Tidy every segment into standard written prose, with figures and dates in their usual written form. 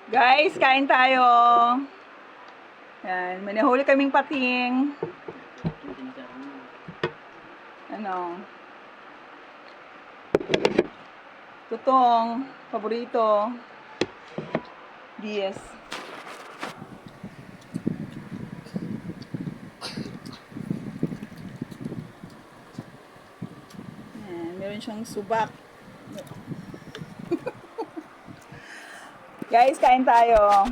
Guys, kain tayo. Yan, may nahuli kaming pating. Ano? Tutong, paborito. Yes. Yan, meron siyang subak. Guys, kain tayo.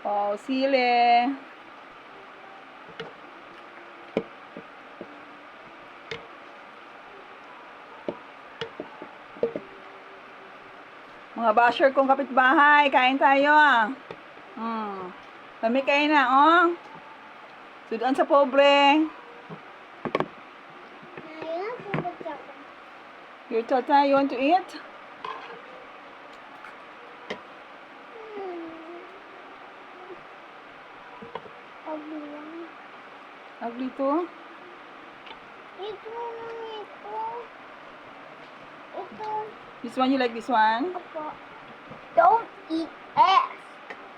Oh, sili. Mga basher kong kapitbahay, kain tayo ah. Kami kain na, oh. Sudan sa pobre. Your tata, you want to eat? Ugly to? Ito. This one, you like this one? Don't eat ass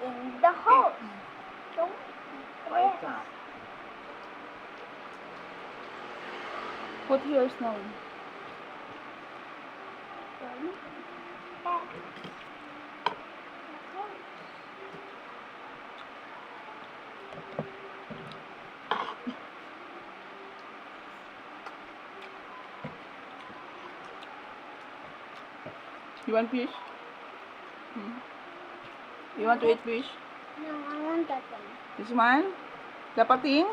in the house. Don't eat ass. Put yours now. Don't eat ass. You want fish? You want to eat fish? No, I want that one. This one? The pating?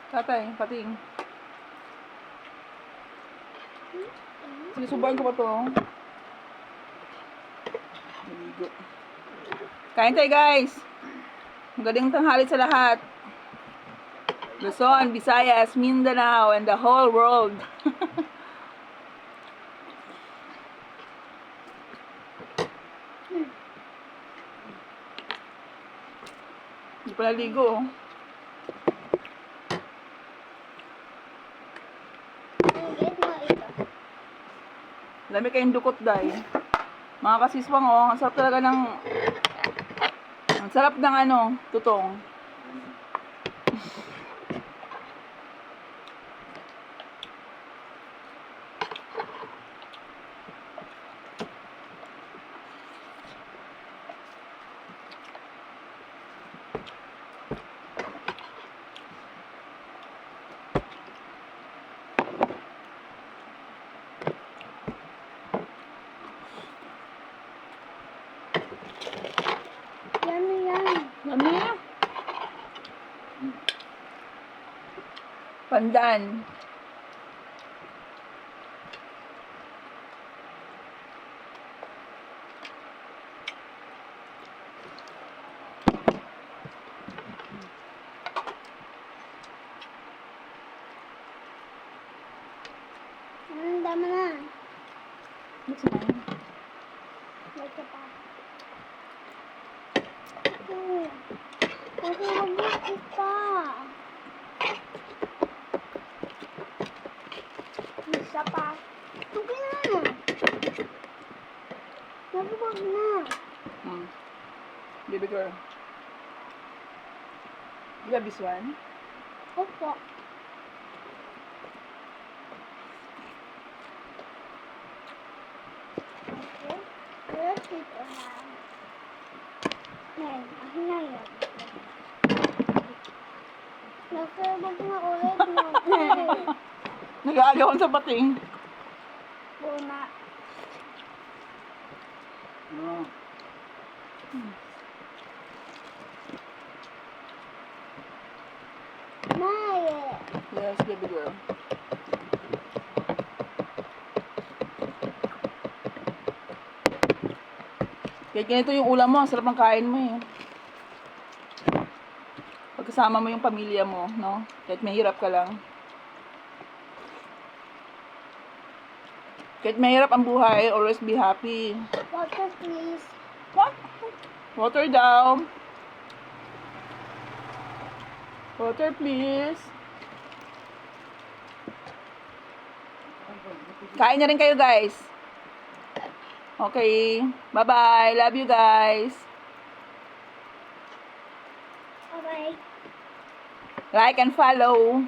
Tatay, pating. Sige, subayin ko pa to. Maligo. Kain tayo, guys. Magaling tanghali sa lahat. Luzon, Visayas, Mindanao, and the whole world. Hindi pa naligo. Get mo ito. Dami kayong dukot, day. Mga kasiswang, oh, ang sarap talaga ng... Ang sarap ng ano, tutong. Yummy. Dami. Pandan. Ang dami na. What's mine? Ito pa. Kasi mag-eat isa. Isa pa. Okay na. Nabubog na. Baby girl. You have this one? Opo. Okay. Let's eat it now. Ngayon, akin na yan. Nasabog na ulit mo. Nag-aagawan sa pating. Buna. No. Maya. Yes, baby girl. Kahit ganito yung ulam mo, ang sarap ng kain mo eh. Pagkasama mo yung pamilya mo, no? Kahit mahirap ka lang. Kahit mahirap ang buhay, always be happy. Water, please. What? Water daw. Water, please. Kain na rin kayo, guys. Okay. Bye-bye. Love you, guys. Okay. Like and follow.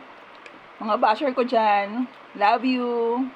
Mga basher ko dyan. Love you.